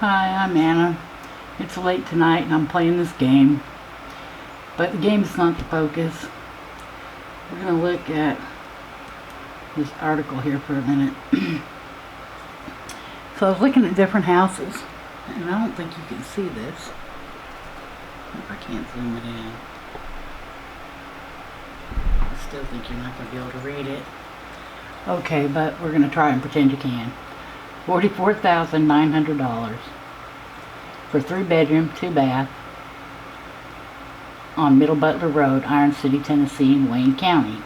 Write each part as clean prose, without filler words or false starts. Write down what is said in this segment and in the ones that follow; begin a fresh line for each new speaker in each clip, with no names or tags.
Hi, I'm Anna. It's late tonight and I'm playing this game, but the game's not the focus. We're going to look at this article here for a minute. So I was looking at different houses, and I don't think you can see this. If I can't zoom it in. I still think you're not going to be able to read it. Okay, but we're going to try and pretend you can. $44,900 for 3-bedroom, 2-bath on Middle Butler Road, Iron City, Tennessee in Wayne County.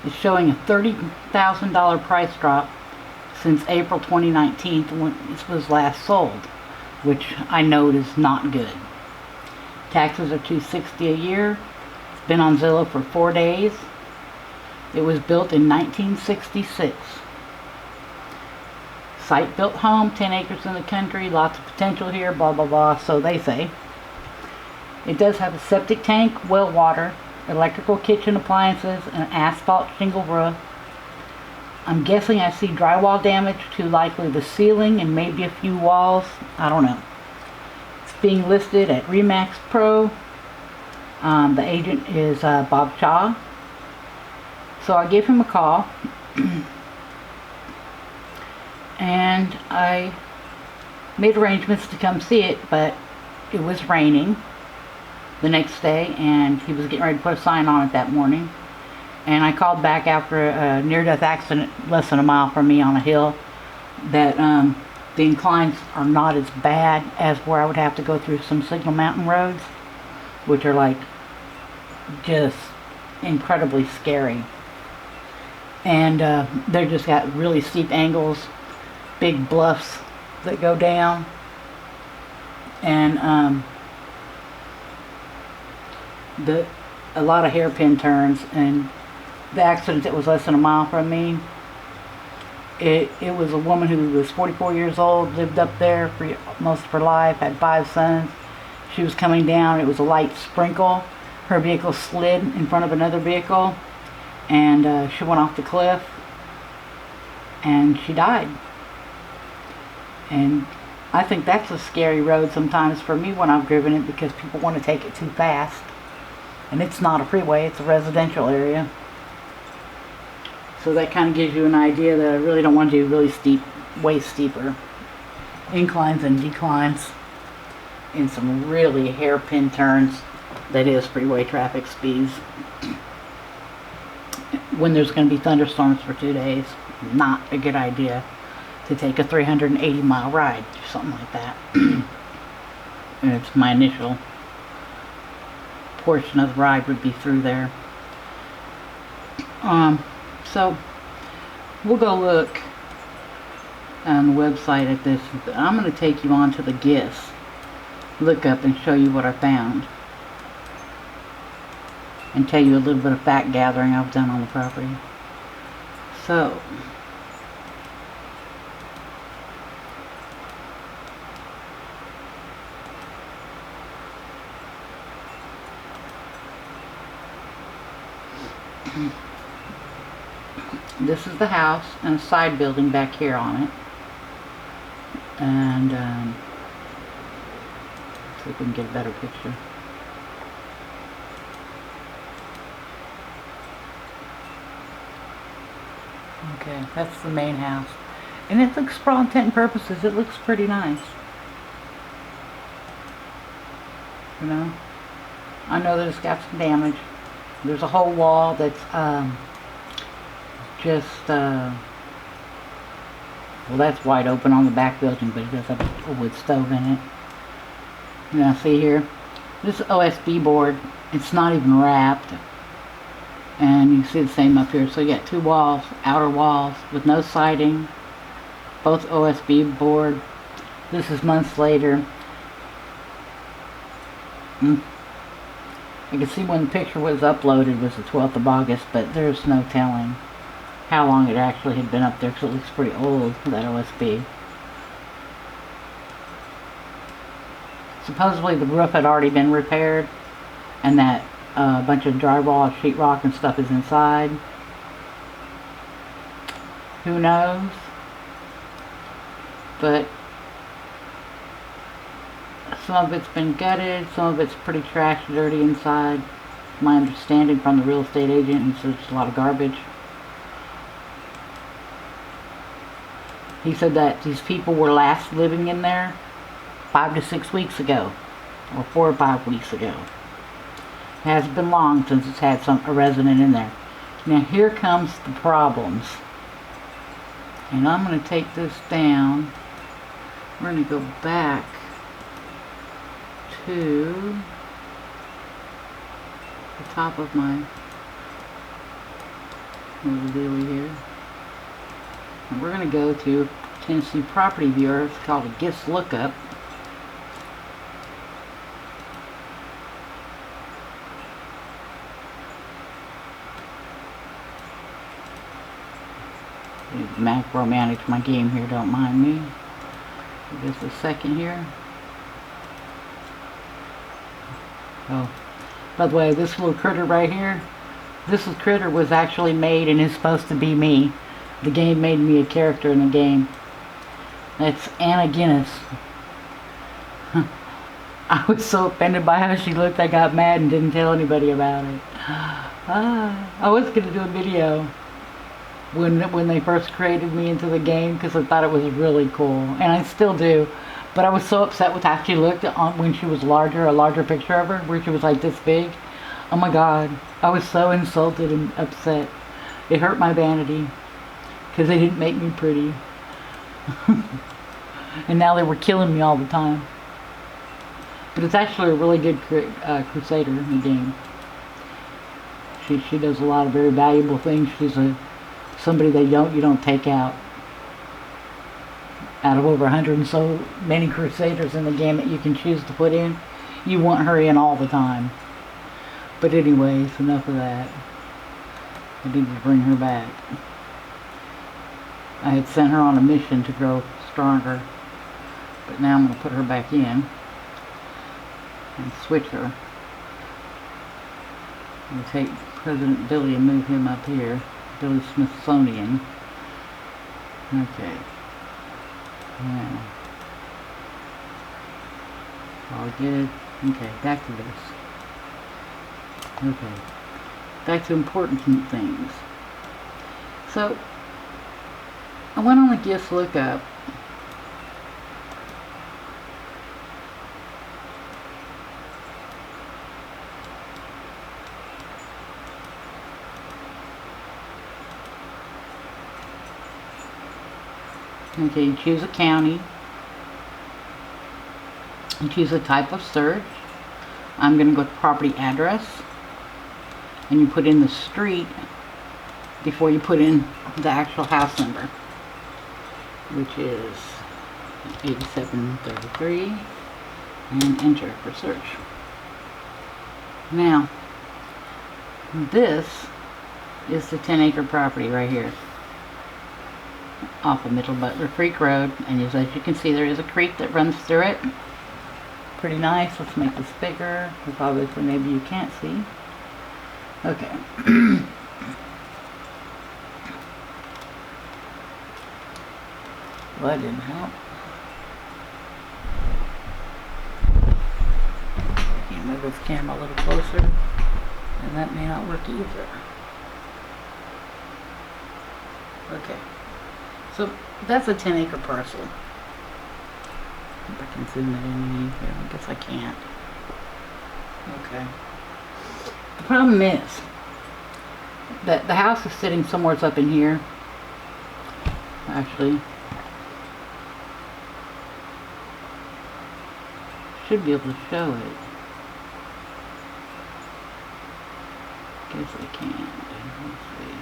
It's showing a $30,000 price drop since April 2019 when this was last sold, which I know is not good. Taxes are $260 a year. It's been on Zillow for 4 days. It was built in 1966. Site-built home, 10 acres in the country, lots of potential here, blah, blah, blah, so they say. It does have a septic tank, well water, electrical kitchen appliances, and an asphalt shingle roof. I'm guessing I see drywall damage to likely the ceiling and maybe a few walls. I don't know. It's being listed at Remax Pro. The agent is Bob Shaw. So I gave him a call. And I made arrangements to come see it, but it was raining the next day and he was getting ready to put a sign on it that morning. And I called back after a near-death accident less than a mile from me on a hill that the inclines are not as bad as where I would have to go through some Signal Mountain roads, which are like just incredibly scary. And they're just got really steep angles, big bluffs that go down, and a lot of hairpin turns. And the accident that was less than a mile from me, it was a woman who was 44 years old, lived up there for most of her life, had 5 sons. She was coming down, it was a light sprinkle. Her vehicle slid in front of another vehicle, and she went off the cliff and she died. And I think that's a scary road sometimes for me when I've driven it, because people want to take it too fast. And it's not a freeway, it's a residential area. So that kind of gives you an idea that I really don't want to do really steep, way steeper inclines and declines in some really hairpin turns that is freeway traffic speeds. When there's going to be thunderstorms for 2 days, not a good idea to take a 380-mile ride, something like that. And it's my initial portion of the ride would be through there. So we'll go look on the website at this. I'm going to take you on to the GIS lookup and show you what I found, and tell you a little bit of fact gathering I've done on the property. So this is the house and a side building back here on it. And let's see if we can get a better picture. Okay, that's the main house. And it looks, for all intent and purposes, it looks pretty nice. You know? I know that it's got some damage. There's a whole wall that's well, that's wide open on the back building, but it does have a wood stove in it. Now see here, this OSB board, it's not even wrapped, and you see the same up here. So you got 2 walls, outer walls with no siding, both OSB board. This is months later. I can see when the picture was uploaded was the 12th of August, but there's no telling how long it actually had been up there, because it looks pretty old, that OSB. Supposedly the roof had already been repaired, and that a bunch of drywall, sheetrock and stuff is inside. Who knows? But Some of it's been gutted, some of it's pretty trashed, dirty inside. My understanding from the real estate agent is there's a lot of garbage. He said that these people were last living in there 5 to 6 weeks ago, or 4 or 5 weeks ago. It hasn't been long since it's had a resident in there. Now here comes the problems. And I'm going to take this down. We're going to go back to the top of my little dealie here. And we're going to go to Tennessee Property Viewer. It's called a GIS lookup. Macro manage my game here, don't mind me. Just a second here. Oh, by the way, this little critter right here, this little critter was actually made and is supposed to be me. The game made me a character in the game. That's Anna Guinness. I was so offended by how she looked, I got mad and didn't tell anybody about it. I was going to do a video when they first created me into the game because I thought it was really cool, and I still do, but I was so upset with how she looked when she was larger, a larger picture of her where she was like this big. Oh my god, I was so insulted and upset. It hurt my vanity because they didn't make me pretty. And now they were killing me all the time. But it's actually a really good crusader in the game. She does a lot of very valuable things. She's somebody that you don't take out. Out of over 100 and so many crusaders in the game that you can choose to put in, you want her in all the time. But anyways, enough of that. I need to bring her back. I had sent her on a mission to grow stronger, but now I'm going to put her back in and switch her. I'm going to take President Billy and move him up here. Billy Smithsonian. Okay. Now. All good. Okay, back to this. Okay. Back to important things. So, I went on the GIS lookup. Okay, you choose a county. You choose a type of search. I'm going to go to property address. And you put in the street before you put in the actual house number, which is 8733, and enter for search. Now, this is the 10-acre property right here off of Middle Butler Creek Road, and as you can see, there is a creek that runs through it. Pretty nice. Let's make this bigger, because obviously maybe you can't see. Okay. Well, that didn't help. Can move this camera a little closer, and that may not work either. Okay. So that's a 10-acre parcel. If I can zoom it in here, I guess I can't. Okay. The problem is that the house is sitting somewhere up in here. Actually, should be able to show it. Guess I can't. Let's see.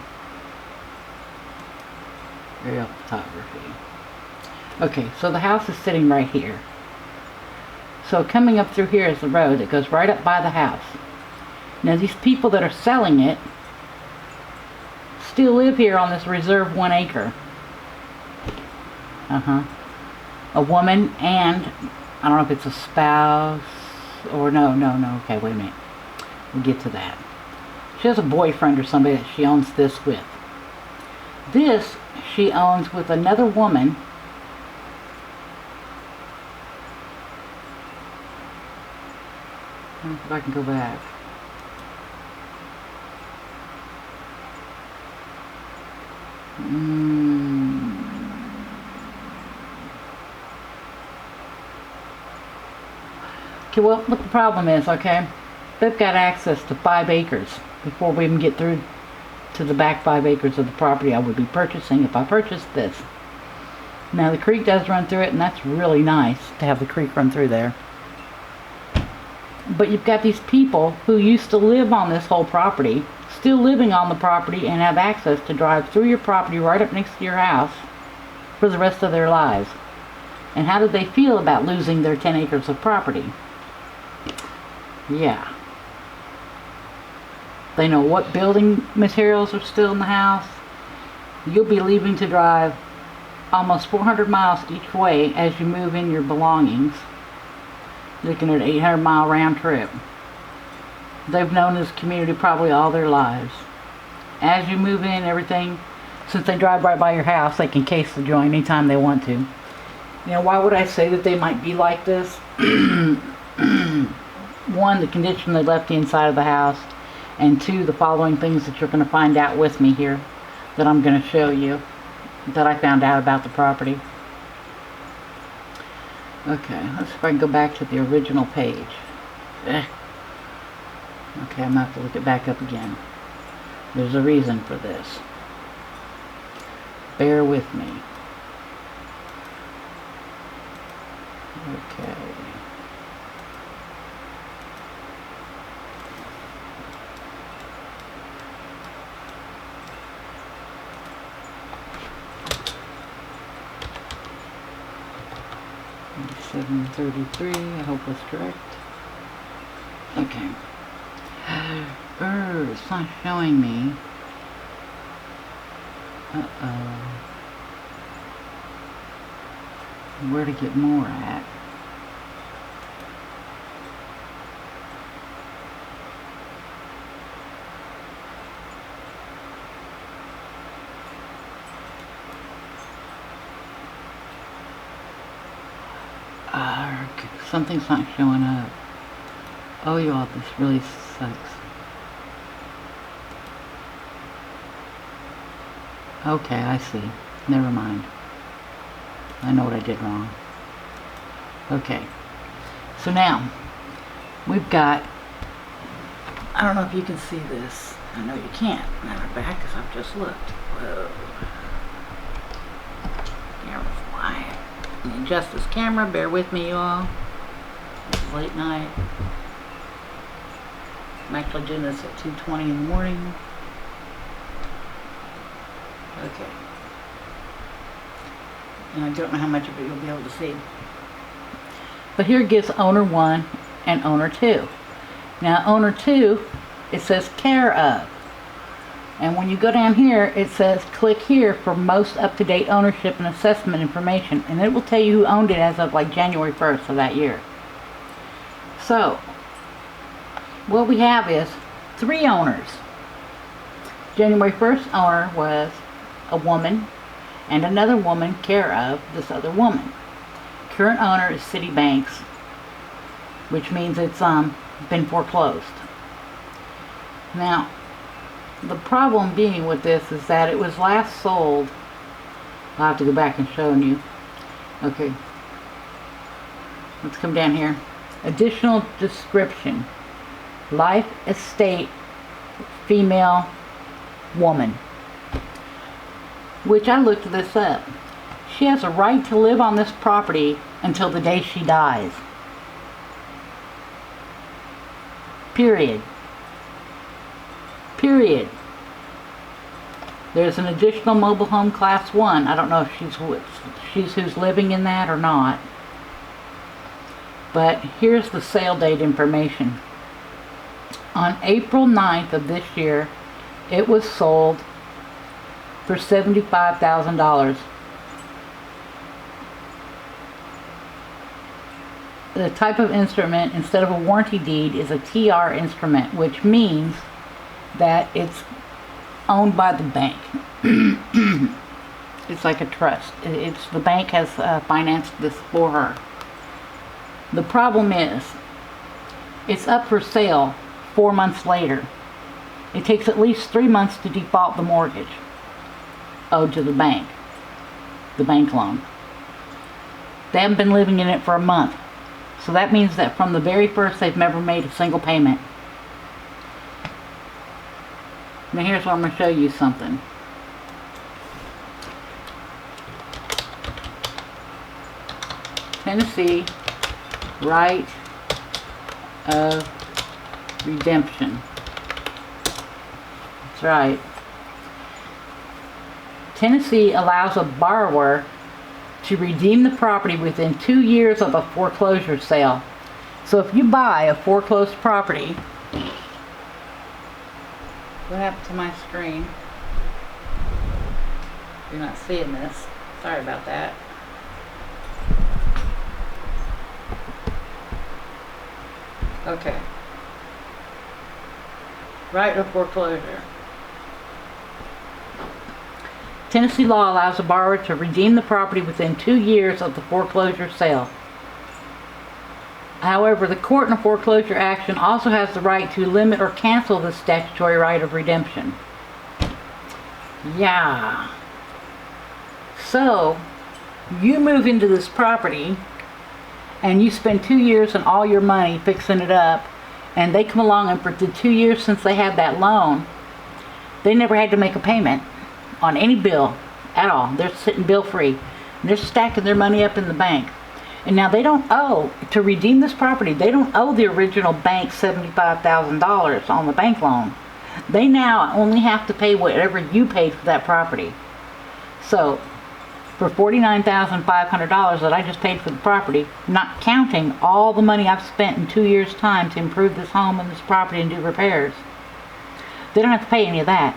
Aerial photography. Okay, so the house is sitting right here. So coming up through here is the road that goes right up by the house. Now these people that are selling it still live here on this reserve 1 acre. A woman and, I don't know if it's a spouse or no, okay, wait a minute. We'll get to that. She has a boyfriend or somebody that she owns this with. This she owns with another woman If I can go back. Okay, well, what the problem is, okay, they've got access to 5 acres before we even get through to the back 5 acres of the property I would be purchasing if I purchased this. Now the creek does run through it, and that's really nice to have the creek run through there. But you've got these people who used to live on this whole property, still living on the property, and have access to drive through your property right up next to your house for the rest of their lives. And how do they feel about losing their 10 acres of property? Yeah. They know what building materials are still in the house. You'll be leaving to drive almost 400 miles each way as you move in your belongings. Looking at an 800-mile round trip. They've known this community probably all their lives. As you move in, everything, since they drive right by your house, they can case the joint anytime they want to. You know, why would I say that they might be like this? One, the condition they left the inside of the house, and two, the following things that you're going to find out with me here that I'm going to show you that I found out about the property. Okay, let's see if I can go back to the original page. Okay, I'm going to have to look it back up again. There's a reason for this. Bear with me. Okay. $733, I hope that's correct. Okay. It's not showing me. Where to get more at. Something's not showing up. Oh, y'all, this really sucks. Okay, I see. Never mind. I know what I did wrong. Okay. So now, we've got, I don't know if you can see this. I know you can't. Matter of fact, because I've just looked. Whoa. Camera's flying. Let me adjust this camera. Bear with me, y'all. It's late night. I'm actually doing this at 2:20 in the morning. Okay. And I don't know how much of it you'll be able to see. But here it gives owner 1 and owner 2. Now owner 2, it says care of. And when you go down here, it says click here for most up-to-date ownership and assessment information. And it will tell you who owned it as of like January 1st of that year. So, what we have is 3 owners. January 1st owner was a woman and another woman care of this other woman. Current owner is Citibanks, which means it's been foreclosed. Now, the problem being with this is that it was last sold. I'll have to go back and show you. Okay. Let's come down here. Additional description. Life estate female woman. Which I looked this up. She has a right to live on this property until the day she dies. Period. Period. There's an additional mobile home class 1. I don't know if she's who's living in that or not. But here's the sale date information. On April 9th of this year, it was sold for $75,000. The type of instrument, instead of a warranty deed, is a TR instrument, which means that it's owned by the bank. It's like a trust. The bank has financed this for her. The problem is, It's up for sale 4 months later. It takes at least 3 months to default the mortgage owed to the bank loan. They haven't been living in it for a month. So that means that from the very first, they've never made a single payment. Now here's where I'm going to show you something. Tennessee right of redemption. That's right. Tennessee allows a borrower to redeem the property within 2 years of a foreclosure sale. So if you buy a foreclosed property, what happened to my screen? You're not seeing this. Sorry about that. Okay. Right of foreclosure. Tennessee law allows a borrower to redeem the property within 2 years of the foreclosure sale. However, the court in a foreclosure action also has the right to limit or cancel the statutory right of redemption. Yeah. So, you move into this property and you spend 2 years and all your money fixing it up, and they come along and for the 2 years since they had that loan, they never had to make a payment on any bill at all. They're sitting bill free. They're stacking their money up in the bank. And now they don't owe, to redeem this property, they don't owe the original bank $75,000 on the bank loan. They now only have to pay whatever you paid for that property. So, for $49,500 that I just paid for the property, not counting all the money I've spent in 2 years' time to improve this home and this property and do repairs, they don't have to pay any of that.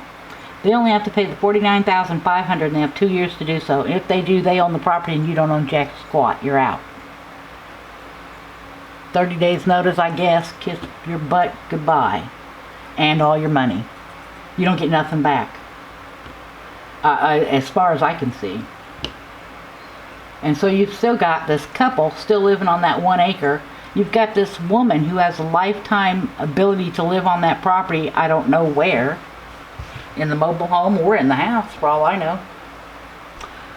They only have to pay the $49,500 and they have 2 years to do so. And if they do, they own the property and you don't own jack squat. You're out. 30 days notice, I guess. Kiss your butt goodbye. And all your money. You don't get nothing back. As far as I can see. And so you've still got this couple still living on that 1 acre. You've got this woman who has a lifetime ability to live on that property, I don't know where. In the mobile home or in the house, for all I know.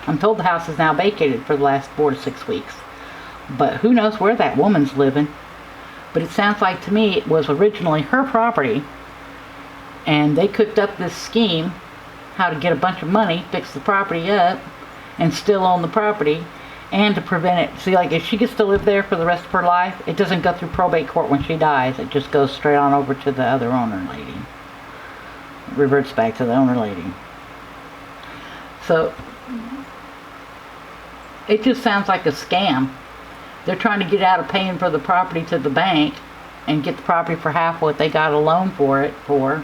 I'm told the house is now vacated for the last 4 to 6 weeks. But who knows where that woman's living. But it sounds like to me it was originally her property. And they cooked up this scheme how to get a bunch of money, fix the property up, and still own the property. And to prevent it, see, like if she gets to live there for the rest of her life, it doesn't go through probate court when she dies. It just goes straight on over to the other owner lady. Reverts back to the owner lady. So it just sounds like a scam. They're trying to get out of paying for the property to the bank and get the property for half what they got a loan for it for,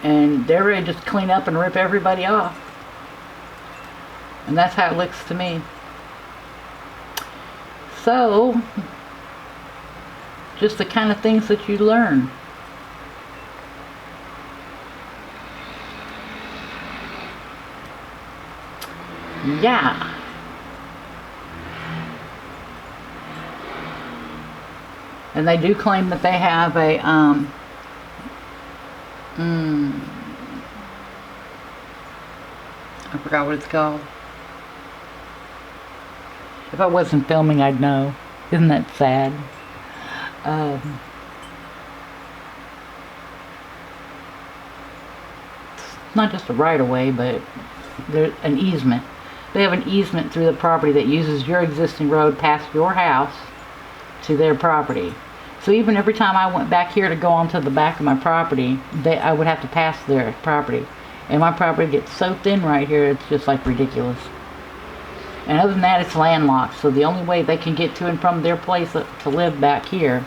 and they're ready to just clean up and rip everybody off. And that's how it looks to me. So just the kind of things that you learn. Yeah. And they do claim that they have a I forgot what it's called. If I wasn't filming, I'd know. Isn't that sad? It's not just a right-of-way, but there's an easement. They have an easement through the property that uses your existing road past your house to their property. So even every time I went back here to go onto the back of my property, I would have to pass their property. And my property gets so thin right here, it's just like ridiculous. And other than that, it's landlocked. So the only way they can get to and from their place to live back here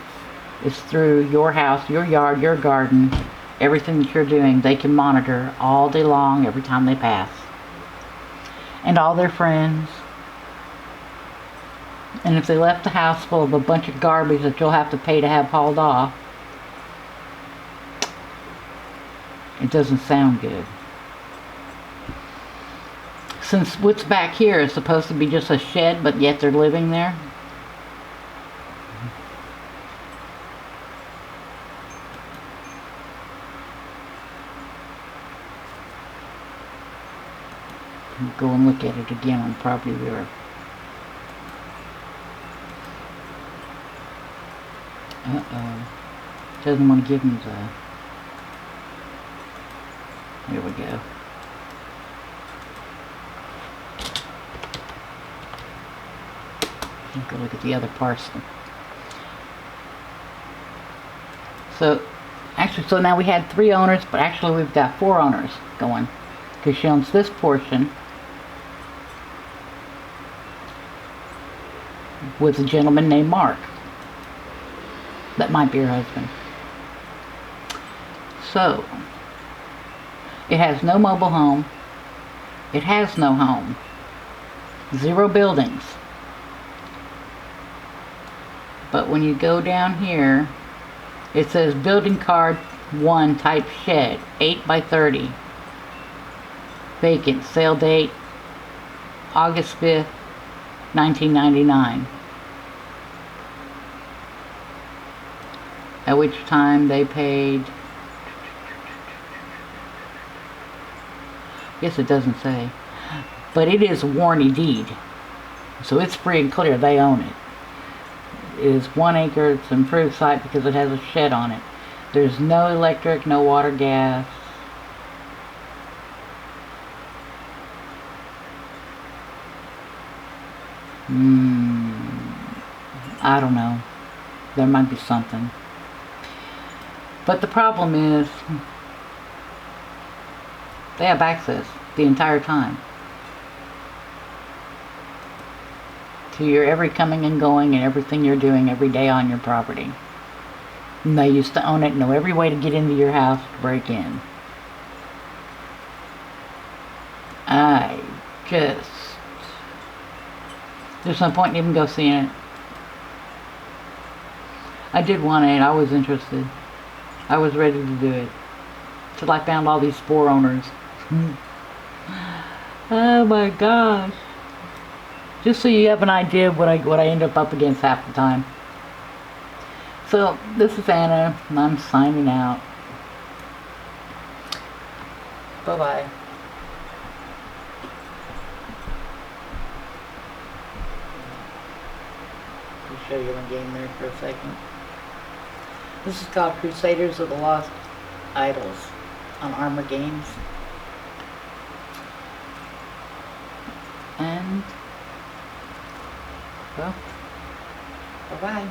is through your house, your yard, your garden, everything that you're doing. They can monitor all day long every time they pass. And all their friends. And if they left the house full of a bunch of garbage that you'll have to pay to have hauled off, it doesn't sound good. Since what's back here is supposed to be just a shed, but yet they're living there. Go and look at it again on property viewer. Uh-oh. Doesn't want to give me the... Here we go. Go look at the other parcel. So, actually, so now we had 3 owners, but actually we've got 4 owners going. Because she owns this portion with a gentleman named Mark. That might be her husband. So, it has no mobile home. It has no home. 0 buildings. But when you go down here, it says building card 1 type shed, 8 by 30. Vacant, sale date August 5th, 1999. At which time they paid, I guess it doesn't say, but it is a warranty deed, so it's free and clear, they own it. It is 1 acre, it's an improved site because it has a shed on it. There's no electric, no water, gas. I don't know. There might be something. But the problem is, they have access the entire time to your every coming and going and everything you're doing every day on your property. And they used to own it, know every way to get into your house to break in. There's no point in even go seeing it. I did want it, I was interested. I was ready to do it. Till I found all these 4 owners. Oh my gosh. Just so you have an idea of what I end up against half the time. So, this is Anna, and I'm signing out. Bye-bye. I'll show you one game there for a second. This is called Crusaders of the Lost Idols on Armor Games. And, well, bye-bye.